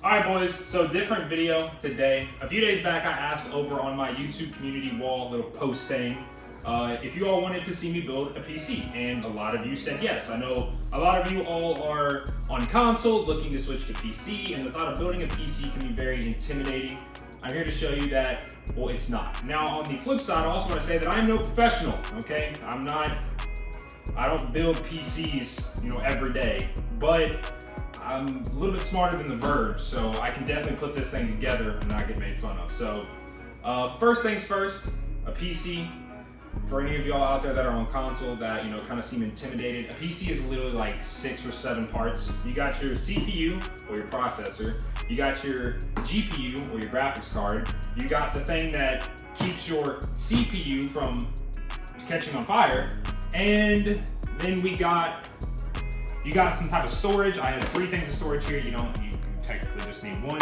Alright boys, so different video today. A few days back I asked over on my YouTube community wall, little post saying, if you all wanted to see me build a PC, and a lot of you said yes. I know a lot of you all are on console looking to switch to PC, and the thought of building a PC can be very intimidating. I'm here to show you that, well, it's not. Now on the flip side, I also want to say that I'm no professional, okay? I don't build PCs, every day, but I'm a little bit smarter than The Verge, so I can definitely put this thing together and not get made fun of. So, first things first, a PC. For any of y'all out there that are on console that, kind of seem intimidated, a PC is literally like 6 or 7 parts. You got your CPU or your processor, you got your GPU or your graphics card, you got the thing that keeps your CPU from catching on fire, and then you got some type of storage. I have 3 things of storage here. You technically just need 1.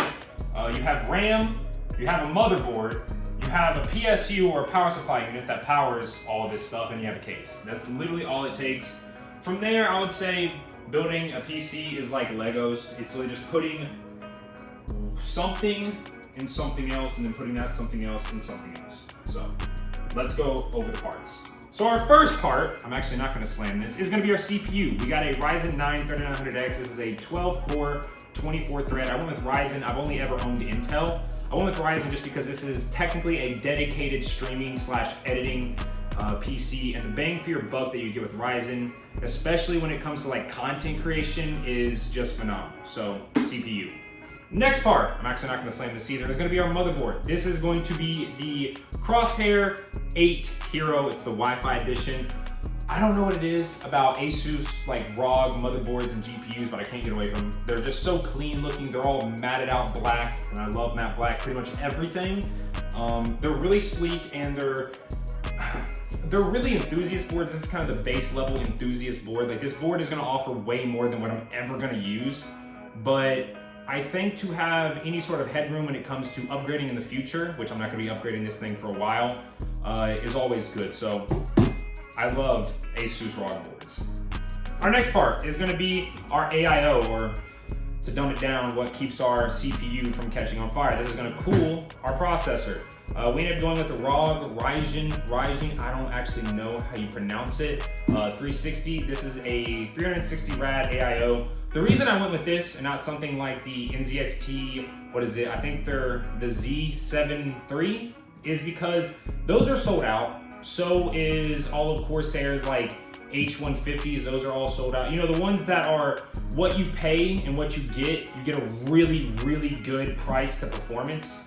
You have RAM, you have a motherboard, you have a PSU or a power supply unit that powers all of this stuff, and you have a case. That's literally all it takes. From there, I would say building a PC is like Legos. It's really just putting something in something else, and then putting that something else in something else. So let's go over the parts. So our first part, I'm actually not going to slam this, is going to be our CPU. We got a Ryzen 9 3900X. This is a 12-core, 24-thread. I went with Ryzen. I've only ever owned Intel. I went with Ryzen just because this is technically a dedicated streaming/editing PC, and the bang for your buck that you get with Ryzen, especially when it comes to like content creation, is just phenomenal. So CPU. Next part, I'm actually not going to slam this either, is going to be our motherboard. This is going to be the Crosshair 8 Hero. It's the Wi-Fi edition. I don't know what it is about Asus like ROG motherboards and GPUs, but I can't get away from them. They're just so clean looking. They're all matted out black, and I love matte black pretty much everything. They're really sleek, and they're really enthusiast boards. This is kind of the base level enthusiast board. Like, this board is going to offer way more than what I'm ever going to use, but I think to have any sort of headroom when it comes to upgrading in the future, which I'm not going to be upgrading this thing for a while, is always good. So I love Asus ROG boards. Our next part is going to be our AIO, or to dumb it down, what keeps our CPU from catching on fire. This is going to cool our processor. We ended up going with the ROG Ryujin. I don't actually know how you pronounce it. 360. This is a 360 rad AIO. The reason I went with this and not something like the NZXT, what is it? I think they're the Z7 III, is because those are sold out. So is all of Corsair's like H150s. Those are all sold out. The ones that are what you pay and what you get a really, really good price to performance.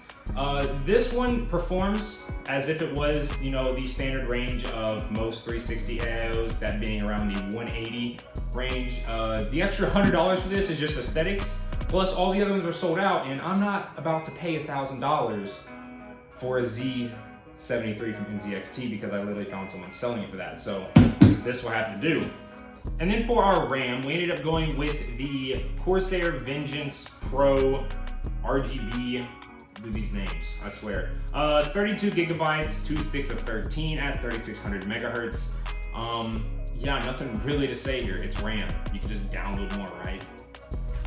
This one performs as if it was, the standard range of most 360 AIOs, that being around the 180 range. The extra $100 for this is just aesthetics, plus all the other ones are sold out, and I'm not about to pay $1,000 for a Z73 from NZXT because I literally found someone selling it for that. So this will have to do. And then for our RAM, we ended up going with the Corsair Vengeance Pro RGB. Do these names, I swear. 32 gigabytes, 2 sticks of 13 at 3600 megahertz. Yeah, nothing really to say here. It's RAM. You can just download more, right?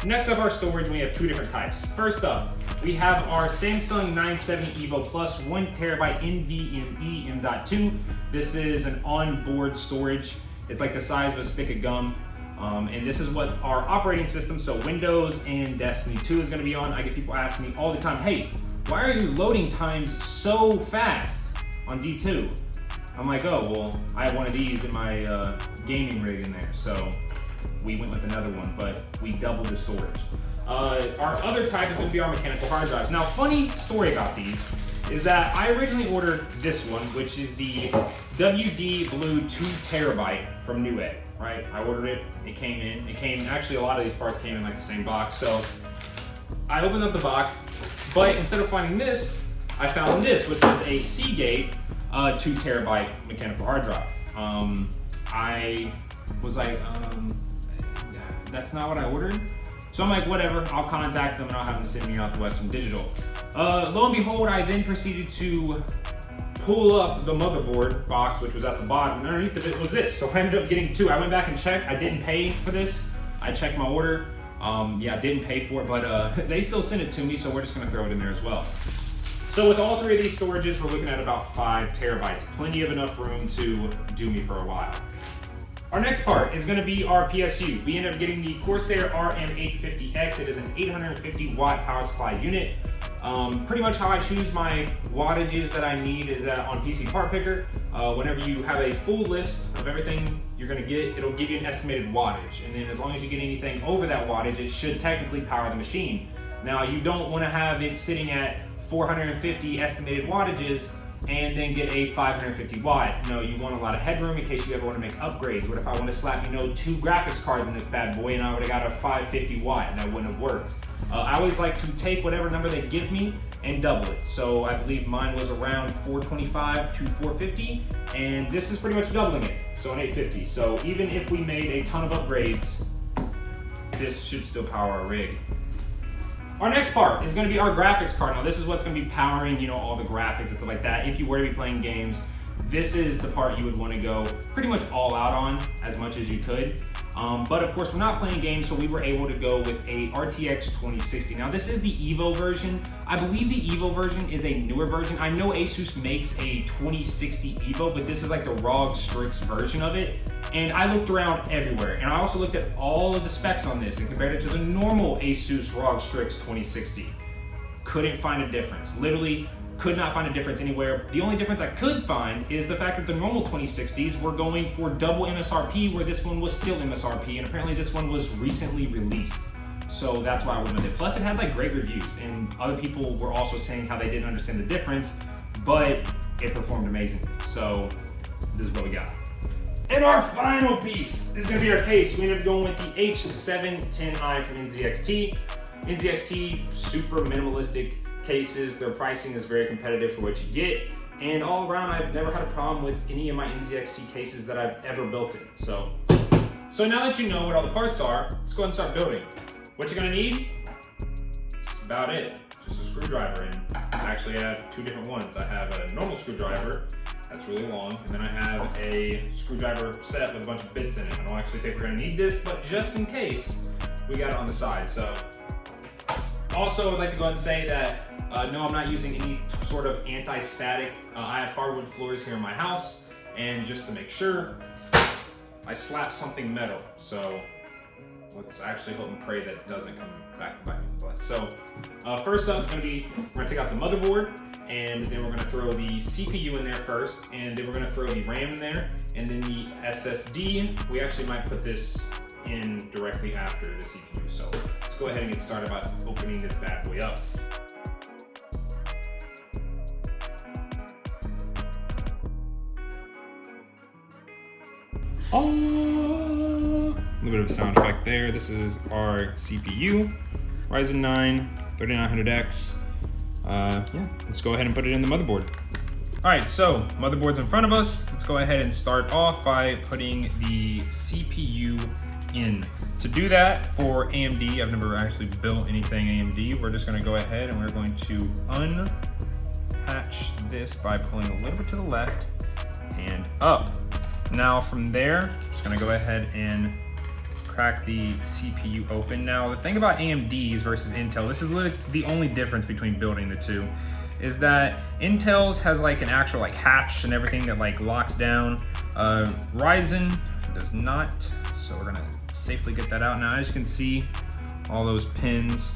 Next up, our storage, we have 2 different types. First up, we have our Samsung 970 EVO Plus 1TB NVMe M.2. This is an onboard storage. It's like the size of a stick of gum. And this is what our operating system, so Windows and Destiny 2, is going to be on. I get people asking me all the time, hey, why are your loading times so fast on D2? I'm like, oh, well, I have one of these in my gaming rig in there, so we went with another one, but we doubled the storage. Our other type is going to be our mechanical hard drives. Now, funny story about these is that I originally ordered this one, which is the WD Blue 2TB from Newegg, right? I ordered it, it came in. Actually, a lot of these parts came in like the same box. So I opened up the box, but instead of finding this, I found this, which was a Seagate 2TB mechanical hard drive. I was like, that's not what I ordered. So I'm like, whatever, I'll contact them and I'll have them send me out to Western Digital. Lo and behold, I then proceeded to pull up the motherboard box, which was at the bottom, and underneath of it was this. So I ended up getting 2. I went back and checked. I didn't pay for this. I checked my order. Yeah, I didn't pay for it, but they still sent it to me, so we're just gonna throw it in there as well. So with all three of these storages, we're looking at about 5 terabytes. Plenty of enough room to do me for a while. Our next part is gonna be our PSU. We ended up getting the Corsair RM850X. It is an 850 watt power supply unit. Pretty much how I choose my wattages that I need is on PC Part Picker. Whenever you have a full list of everything you're gonna get, it'll give you an estimated wattage. And then as long as you get anything over that wattage, it should technically power the machine. Now you don't wanna have it sitting at 450 estimated wattages and then get a 550 watt. No, you want a lot of headroom in case you ever want to make upgrades. What if I want to slap, 2 graphics cards in this bad boy and I would have got a 550 watt and that wouldn't have worked. I always like to take whatever number they give me and double it. So I believe mine was around 425 to 450, and this is pretty much doubling it, so an 850. So even if we made a ton of upgrades, this should still power our rig. Our next part is going to be our graphics card. Now this is what's going to be powering, all the graphics and stuff like that. If you were to be playing games, this is the part you would want to go pretty much all out on as much as you could. But of course we're not playing games, so we were able to go with a RTX 2060. Now this is the EVO version. I believe the EVO version is a newer version. I know Asus makes a 2060 EVO, but this is like the ROG Strix version of it. And I looked around everywhere, and I also looked at all of the specs on this and compared it to the normal Asus ROG Strix 2060. Couldn't find a difference. Literally could not find a difference anywhere. The only difference I could find is the fact that the normal 2060s were going for double MSRP, where this one was still MSRP, and apparently this one was recently released. So that's why I went with it. Plus it had like great reviews, and other people were also saying how they didn't understand the difference, but it performed amazing. So this is what we got. And our final piece is gonna be our case. We ended up going with the H710i from NZXT. NZXT, super minimalistic cases. Their pricing is very competitive for what you get. And all around, I've never had a problem with any of my NZXT cases that I've ever built in. So now that you know what all the parts are, let's go ahead and start building. What you're gonna need, that's about it. Just a screwdriver, and I actually have 2 different ones. I have a normal screwdriver that's really long, and then I have a screwdriver set with a bunch of bits in it. I don't actually think we're gonna need this, but just in case, we got it on the side. So also, I'd like to go ahead and say that no, I'm not using any sort of anti-static. I have hardwood floors here in my house, and just to make sure, I slapped something metal. So let's actually hope and pray that it doesn't come back to bite me in the butt. So first up, we're gonna take out the motherboard, and then we're gonna throw the CPU in there first, and then we're gonna throw the RAM in there, and then the SSD. We actually might put this in directly after the CPU. So let's go ahead and get started by opening this bad boy up. Oh, a little bit of a sound effect there. This is our CPU, Ryzen 9 3900X. Yeah, let's go ahead and put it in the motherboard. All right, so motherboard's in front of us. Let's go ahead and start off by putting the CPU in. To do that for AMD, I've never actually built anything AMD. We're just gonna go ahead and we're going to unhatch this by pulling a little bit to the left and up. Now from there, I'm just gonna go ahead and crack the CPU open. Now the thing about AMD's versus Intel, this is literally the only difference between building the two, is that Intel's has like an actual like hatch and everything that like locks down. Ryzen does not, so we're gonna safely get that out. Now as you can see, all those pins,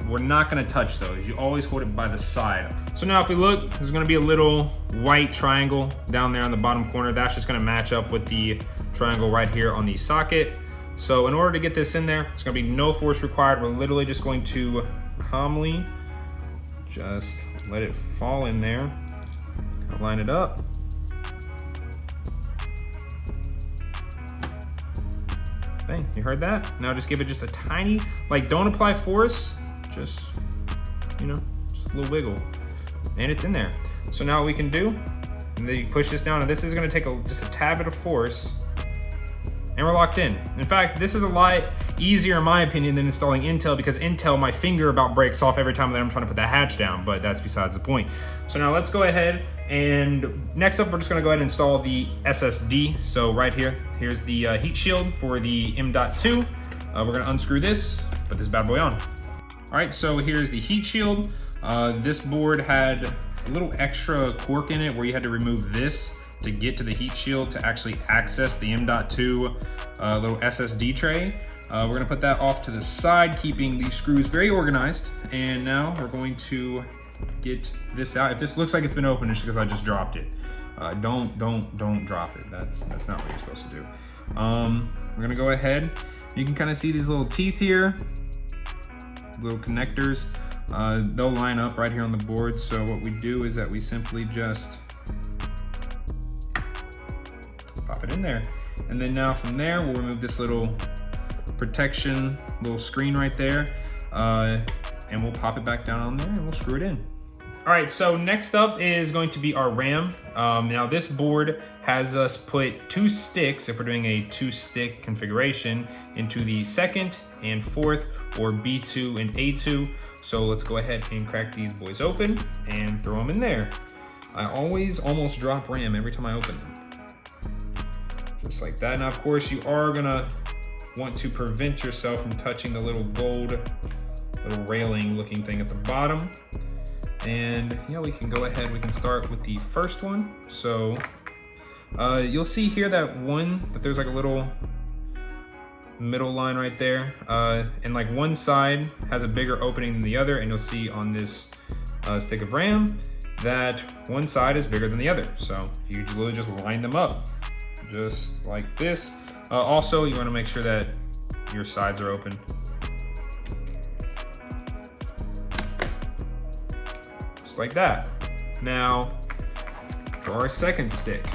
we're not gonna touch those. You always hold it by the side. So now if we look, there's gonna be a little white triangle down there on the bottom corner. That's just gonna match up with the triangle right here on the socket. So in order to get this in there, it's gonna be no force required. We're literally just going to calmly just let it fall in there, line it up. Okay, you heard that? Now just give it just a tiny, like don't apply force, just, just a little wiggle. And it's in there. So now what we can do, and then you push this down, and this is gonna take just a tad bit of force, and we're locked in. In fact, this is a lot easier in my opinion than installing Intel, because Intel, my finger about breaks off every time that I'm trying to put that hatch down, but that's besides the point. So now let's go ahead, and next up we're just gonna go ahead and install the SSD. So right here, here's the heat shield for the M.2. We're gonna unscrew this, put this bad boy on. All right, so here's the heat shield. This board had a little extra cork in it where you had to remove this to get to the heat shield to actually access the M.2 little SSD tray. We're gonna put that off to the side, keeping these screws very organized. And now we're going to get this out. If this looks like it's been opened, it's because I just dropped it. Don't drop it. That's not what you're supposed to do. We're gonna go ahead. You can kind of see these little teeth here, little connectors. They'll line up right here on the board. So what we do is that we simply just pop it in there. And then now from there, we'll remove this little protection, little screen right there. And we'll pop it back down on there and we'll screw it in. All right, so next up is going to be our RAM. Now this board has us put 2 sticks, if we're doing a 2-stick configuration, into the 2nd and 4th, or B2 and A2. So let's go ahead and crack these boys open and throw them in there. I always almost drop RAM every time I open them. Just like that. Now, of course, you are gonna want to prevent yourself from touching the little gold, little railing looking thing at the bottom. And yeah, we can go ahead, we can start with the first one. So you'll see here that there's like a little middle line right there. And like one side has a bigger opening than the other. And you'll see on this stick of RAM that one side is bigger than the other. So you literally just line them up just like this. Also, you wanna make sure that your sides are open. Just like that. Now, for our second stick.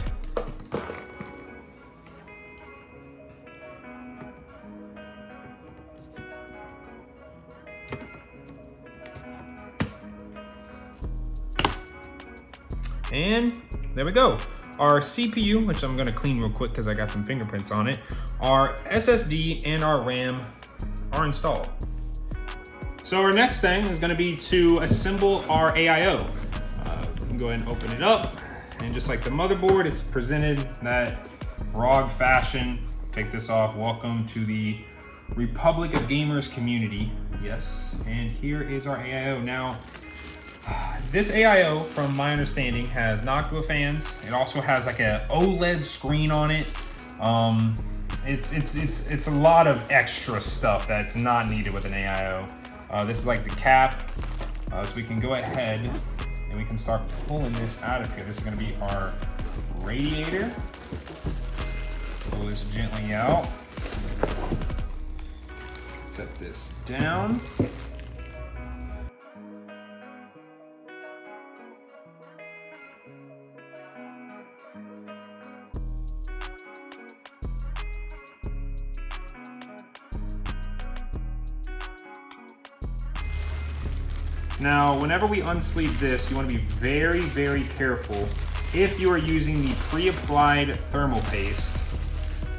And there we go. Our CPU, which I'm gonna clean real quick because I got some fingerprints on it, our SSD and our RAM are installed. So our next thing is gonna be to assemble our AIO. We can go ahead and open it up. And just like the motherboard, it's presented that ROG fashion. Take this off. Welcome to the Republic of Gamers community. Yes, and here is our AIO. Now, this AIO, from my understanding, has Noctua fans. It also has like a OLED screen on it. It's a lot of extra stuff that's not needed with an AIO. This is like the cap, so we can go ahead and we can start pulling this out of here. This is gonna be our radiator. Pull this gently out. Set this down. Now, whenever we unsleeve this, you want to be very, very careful if you are using the pre-applied thermal paste,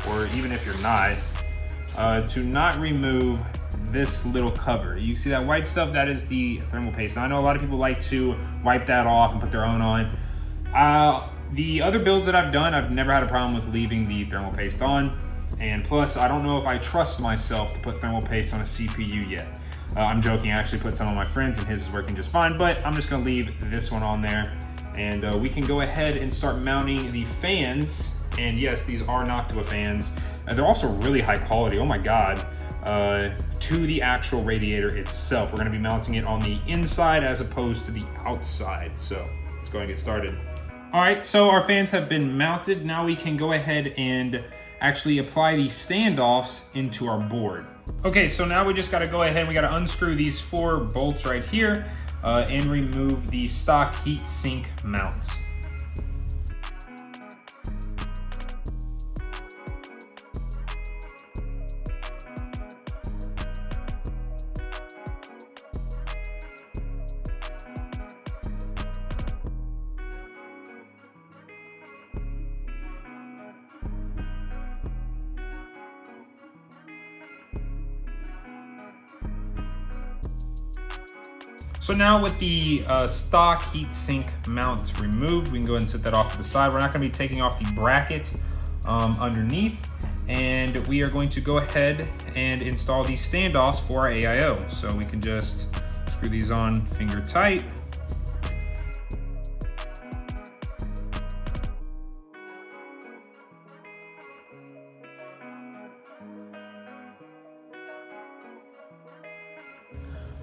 or even if you're not, to not remove this little cover. You see that white stuff? That is the thermal paste. Now, I know a lot of people like to wipe that off and put their own on. The other builds that I've done, I've never had a problem with leaving the thermal paste on. And plus, I don't know if I trust myself to put thermal paste on a CPU yet. I'm joking, I actually put some on my friends and his is working just fine, but I'm just gonna leave this one on there. And we can go ahead and start mounting the fans. And yes, these are Noctua fans. They're also really high quality, oh my God, to the actual radiator itself. We're gonna be mounting it on the inside as opposed to the outside. So let's go ahead and get started. All right, so our fans have been mounted. Now we can go ahead and actually apply these standoffs into our board. Okay, so now we just gotta go ahead, we gotta unscrew these 4 bolts right here and remove the stock heatsink mounts. So now with the stock heatsink mount removed, we can go ahead and set that off to the side. We're not gonna be taking off the bracket underneath. and we are going to go ahead and install these standoffs for our AIO. So we can just screw these on finger tight.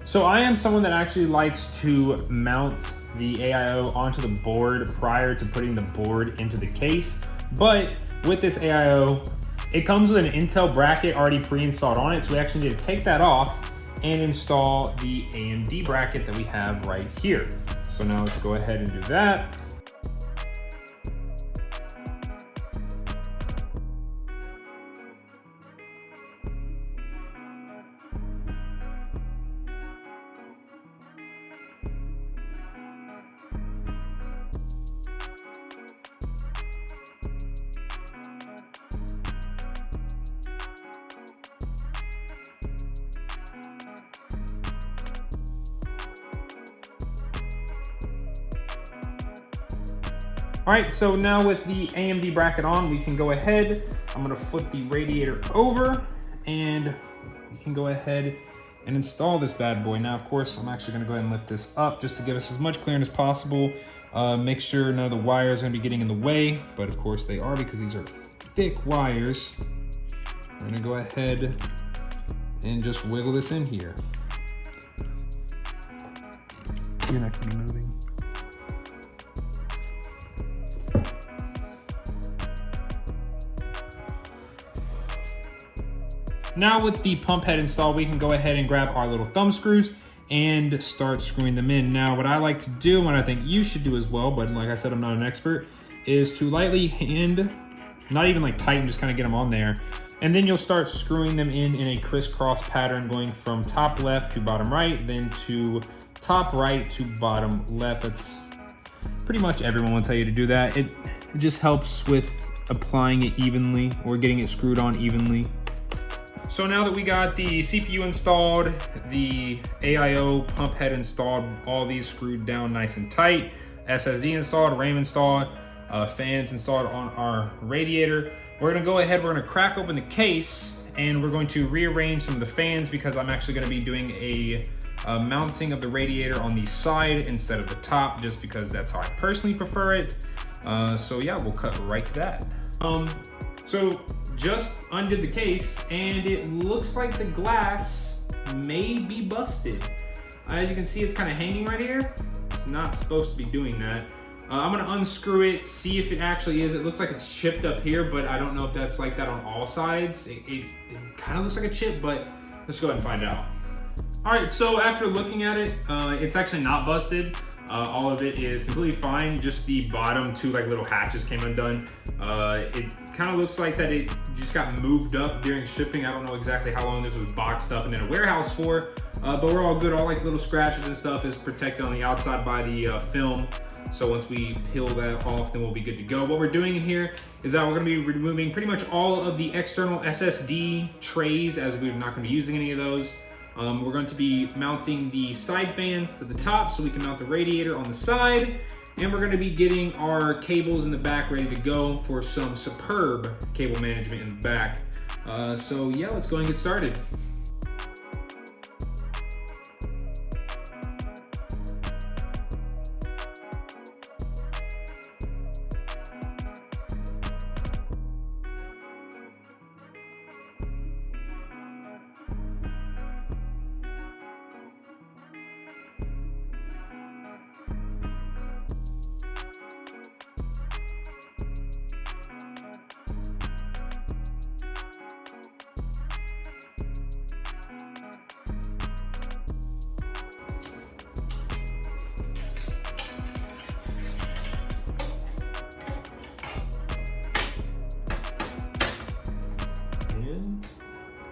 So I am someone that actually likes to mount the AIO onto the board prior to putting the board into the case. But with this AIO, it comes with an Intel bracket already pre-installed on it. So we actually need to take that off and install the AMD bracket that we have right here. So now let's go ahead and do that. All right, so now with the AMD bracket on, we can go ahead. I'm gonna flip the radiator over and we can go ahead and install this bad boy. Now, of course, I'm actually gonna go ahead and lift this up just to give us as much clearance as possible. Make sure none of the wires are gonna be getting in the way, but of course they are because these are thick wires. We're gonna go ahead and just wiggle this in here. You're not gonna be moving. Now with the pump head installed, we can go ahead and grab our little thumb screws and start screwing them in. Now, what I like to do, and what I think you should do as well, but like I said, I'm not an expert, is to lightly hand, not even like tighten, just kind of get them on there. And then you'll start screwing them in a crisscross pattern, going from top left to bottom right, then to top right to bottom left. That's pretty much everyone will tell you to do that. It just helps with applying it evenly or getting it screwed on evenly. So now that we got the CPU installed, the AIO pump head installed, all these screwed down nice and tight, SSD installed, RAM installed, fans installed on our radiator, we're gonna go ahead, we're gonna crack open the case and we're going to rearrange some of the fans because I'm actually gonna be doing a mounting of the radiator on the side instead of the top, just because that's how I personally prefer it. So yeah, we'll cut right to that. So just undid the case and it looks like the glass may be busted. As you can see, it's kind of hanging right here. It's not supposed to be doing that. I'm gonna unscrew it, see if it actually is. It looks like it's chipped up here, but I don't know if that's like that on all sides. It kind of looks like a chip, but let's go ahead and find out. All right, so after looking at it, it's actually not busted. All of it is completely fine. Just the bottom two like little hatches came undone. It kind of looks like that it just got moved up during shipping. I don't know exactly how long this was boxed up and in a warehouse for, but we're all good. All like little scratches and stuff is protected on the outside by the film. So once we peel that off, then we'll be good to go. What we're doing in here is that we're gonna be removing pretty much all of the external SSD trays, as we're not gonna be using any of those. We're going to be mounting the side fans to the top so we can mount the radiator on the side. And we're going to be getting our cables in the back ready to go for some superb cable management in the back. So yeah, let's go and get started.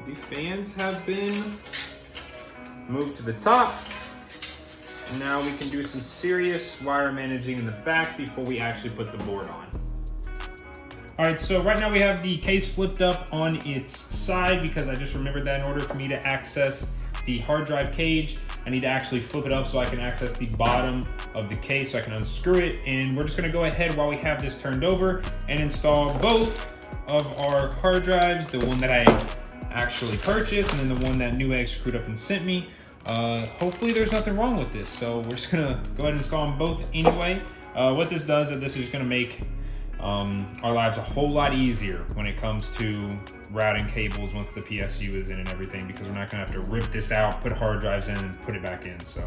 The fans have been moved to the top. Now we can do some serious wire managing in the back before we actually put the board on. All right, so right now we have the case flipped up on its side because I just remembered that in order for me to access the hard drive cage, I need to actually flip it up so I can access the bottom of the case so I can unscrew it. And we're just gonna go ahead while we have this turned over and install both of our hard drives, the one that I actually purchased and then the one that Newegg screwed up and sent me. Hopefully there's nothing wrong with this. So we're just gonna go ahead and install them both anyway. What this does is this is gonna make our lives a whole lot easier when it comes to routing cables once the PSU is in and everything, because we're not gonna have to rip this out, put hard drives in and put it back in, so.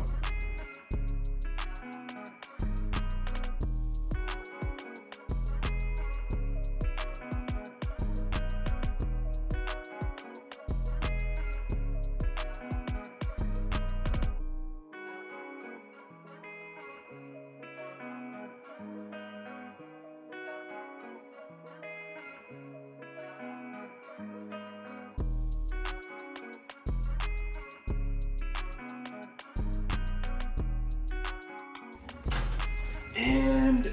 And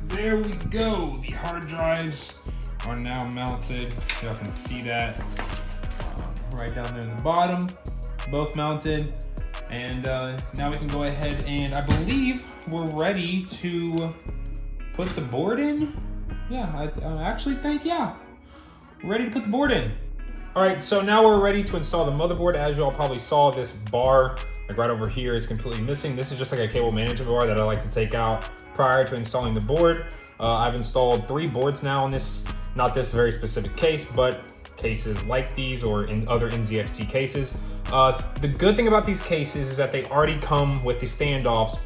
there we go. The hard drives are now mounted. Y'all can see that right down there in the bottom, both mounted. And now we can go ahead and I believe we're ready to put the board in. Yeah, I actually think, yeah, we're ready to put the board in. All right, so now we're ready to install the motherboard. As you all probably saw, this bar, like right over here, is completely missing. This is just like a cable management bar that I like to take out prior to installing the board. I've installed 3 boards now on this, not this very specific case, but cases like these or in other NZXT cases. The good thing about these cases is that they already come with the standoffs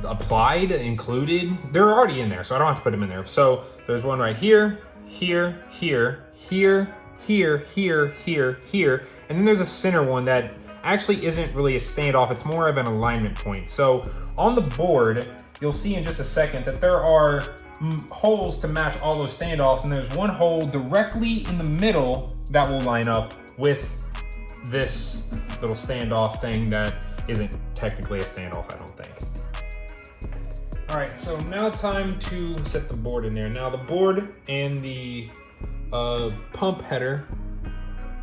applied, included. They're already in there, so I don't have to put them in there. So there's one right here, here, here, here, here, here, here, here, and then there's a center one that actually isn't really a standoff, it's more of an alignment point. So on the board, you'll see in just a second that there are holes to match all those standoffs, and there's one hole directly in the middle that will line up with this little standoff thing that isn't technically a standoff, I don't think. All right, so now time to set the board in there. Now the board and the pump header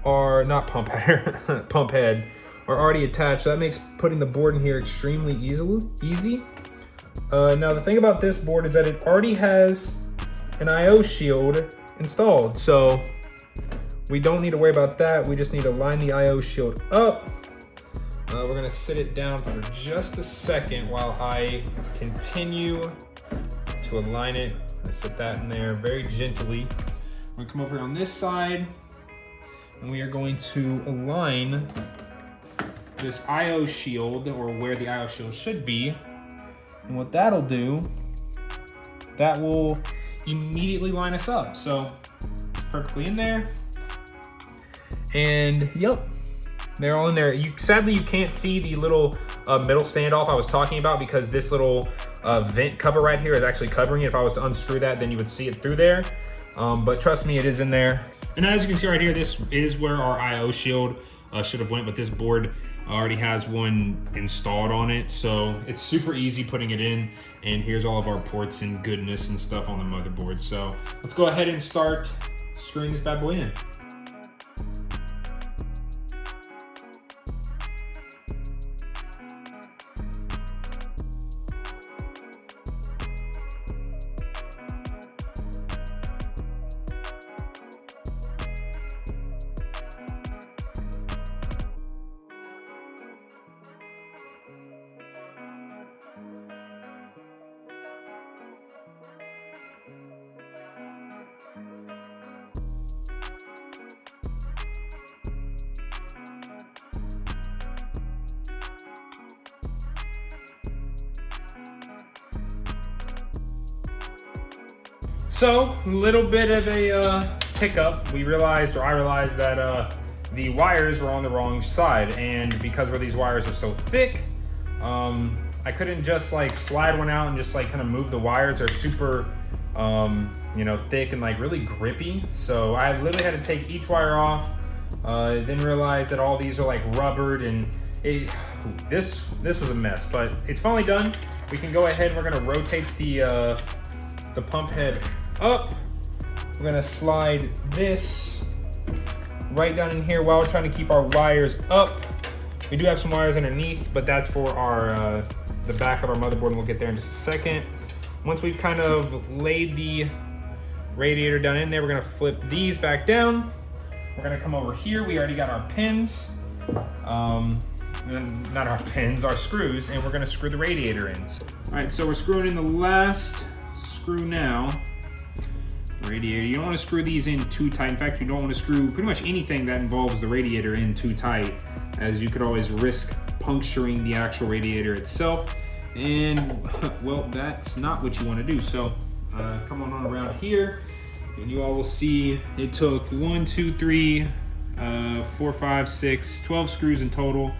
are not pump header, pump head are already attached. So that makes putting the board in here extremely easy. Now the thing about this board is that it already has an IO shield installed. So we don't need to worry about that. We just need to line the IO shield up. We're gonna sit it down for just a second while I continue to align it. I set that in there very gently. We're gonna come over on this side and we are going to align this IO shield, or where the IO shield should be. And what that'll do, that will immediately line us up. So perfectly in there. And yep, they're all in there. Sadly, you can't see the little middle standoff I was talking about because this little vent cover right here is actually covering it. If I was to unscrew that, then you would see it through there. But trust me, it is in there. And as you can see right here, this is where our IO shield should have went, but this board already has one installed on it. So it's super easy putting it in. And here's all of our ports and goodness and stuff on the motherboard. So let's go ahead and start screwing this bad boy in. So, a little bit of a hiccup. I realized that the wires were on the wrong side, and because where these wires are so thick, I couldn't just like slide one out and just like kind of move the wires. They're super, you know, thick and like really grippy. So I literally had to take each wire off. Then realized that all these are like rubbered, and this was a mess. But it's finally done. We can go ahead and we're gonna rotate the pump head up. We're gonna slide this right down in here while we're trying to keep our wires up. We do have some wires underneath, but that's for our the back of our motherboard, and we'll get there in just a second. Once we've kind of laid the radiator down in there. We're gonna flip these back down. We're gonna come over here. We already got our pins. Not our pins, our screws, and we're gonna screw the radiator in. All right, so we're screwing in the last screw now. Radiator, you don't wanna screw these in too tight. In fact, you don't wanna screw pretty much anything that involves the radiator in too tight, as you could always risk puncturing the actual radiator itself. And well, that's not what you wanna do. So come on around here, and you all will see it took 1, 2, 3, 4, 5, 6, 12 screws in total,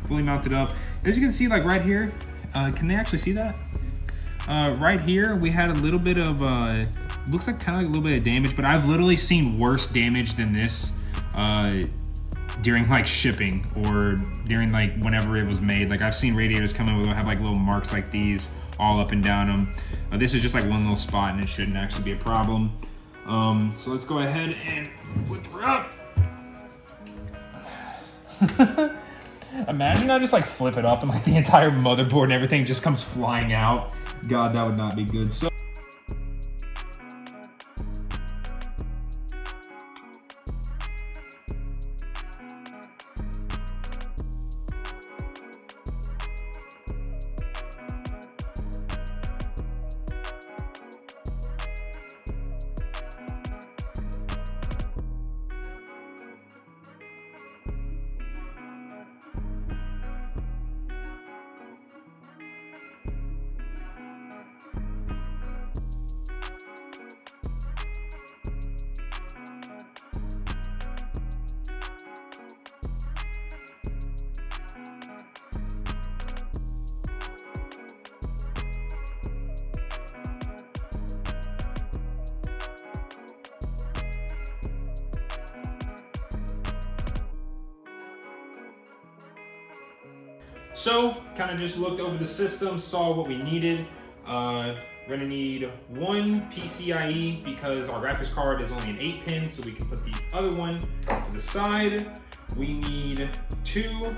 fully mounted up. As you can see, like right here, can they actually see that? Right here, we had a little bit of, looks like kind of like a little bit of damage, but I've literally seen worse damage than this during like shipping or during like whenever it was made. Like I've seen radiators come in with have like little marks like these all up and down them. This is just like one little spot and it shouldn't actually be a problem. So let's go ahead and flip her up. Imagine I just like flip it up and like the entire motherboard and everything just comes flying out. God, that would not be good. So, kind of just looked over the system, saw what we needed. We're gonna need one PCIe because our graphics card is only an 8-pin, so we can put the other one to the side. We need 2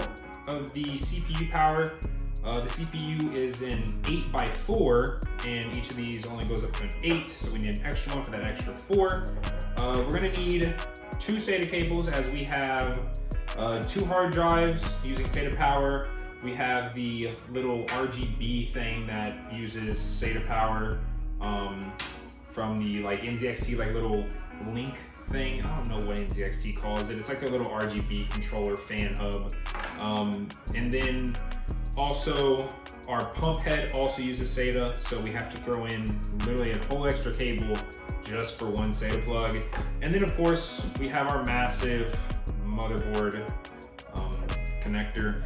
of the CPU power. The CPU is an 8x4, and each of these only goes up to an 8, so we need an extra one for that extra 4. We're gonna need 2 SATA cables, as we have 2 hard drives using SATA power. We have the little RGB thing that uses SATA power from the like NZXT like little link thing. I don't know what NZXT calls it. It's like their little RGB controller fan hub. And then also our pump head also uses SATA, so we have to throw in literally a whole extra cable just for one SATA plug. And then of course we have our massive motherboard connector.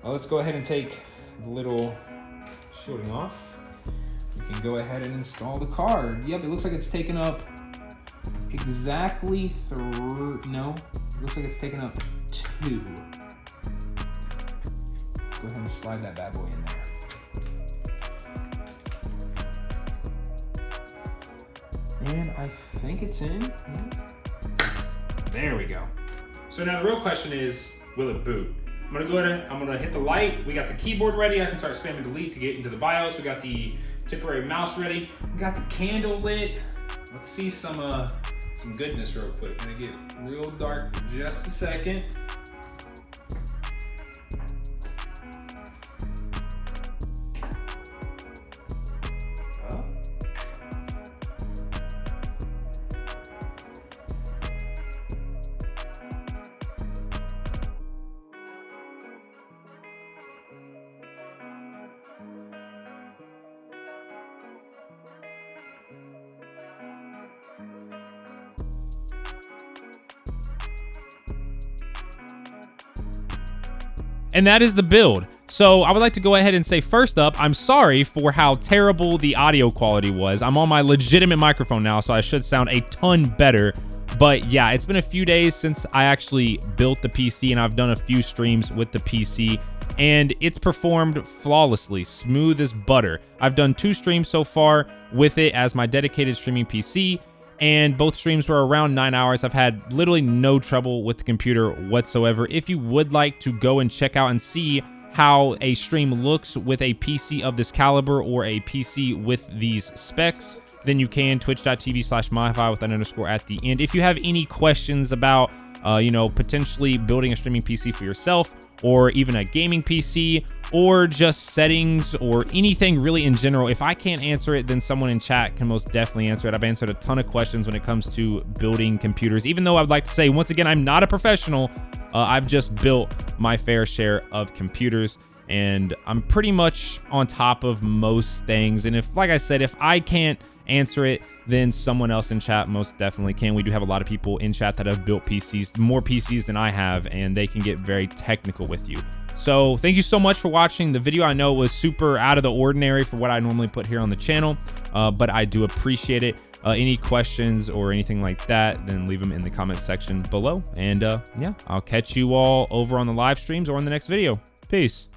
Well, let's go ahead and take the little shielding off. We can go ahead and install the card. Yep, it looks like it's taken up exactly no, it looks like it's taken up 2. Go ahead and slide that bad boy in there. And I think it's in. There we go. So now the real question is, will it boot? I'm gonna hit the light. We got the keyboard ready. I can start spamming delete to get into the BIOS. We got the temporary mouse ready. We got the candle lit. Let's see some goodness real quick. Gonna get real dark for just a second. And that is the build. So I would like to go ahead and say, first up, I'm sorry for how terrible the audio quality was. I'm on my legitimate microphone now, so I should sound a ton better. But yeah, it's been a few days since I actually built the PC, and I've done a few streams with the PC, and it's performed flawlessly, smooth as butter. I've done 2 streams so far with it as my dedicated streaming PC, and both streams were around 9 hours. I've had literally no trouble with the computer whatsoever. If you would like to go and check out and see how a stream looks with a PC of this caliber or a PC with these specs, then you can twitch.tv/myfi with that underscore at the end. If you have any questions about potentially building a streaming PC for yourself, or even a gaming PC, or just settings, or anything really in general, if I can't answer it, then someone in chat can most definitely answer it. I've answered a ton of questions when it comes to building computers, even though I'd like to say, once again, I'm not a professional. I've just built my fair share of computers, and I'm pretty much on top of most things. And if, like I said, if I can't answer it, then someone else in chat most definitely can. We do have a lot of people in chat that have built PCs, more PCs than I have, and they can get very technical with you. So thank you so much for watching the video. I know it was super out of the ordinary for what I normally put here on the channel, but I do appreciate it. Any questions or anything like that, then leave them in the comment section below. And yeah, I'll catch you all over on the live streams or in the next video. Peace.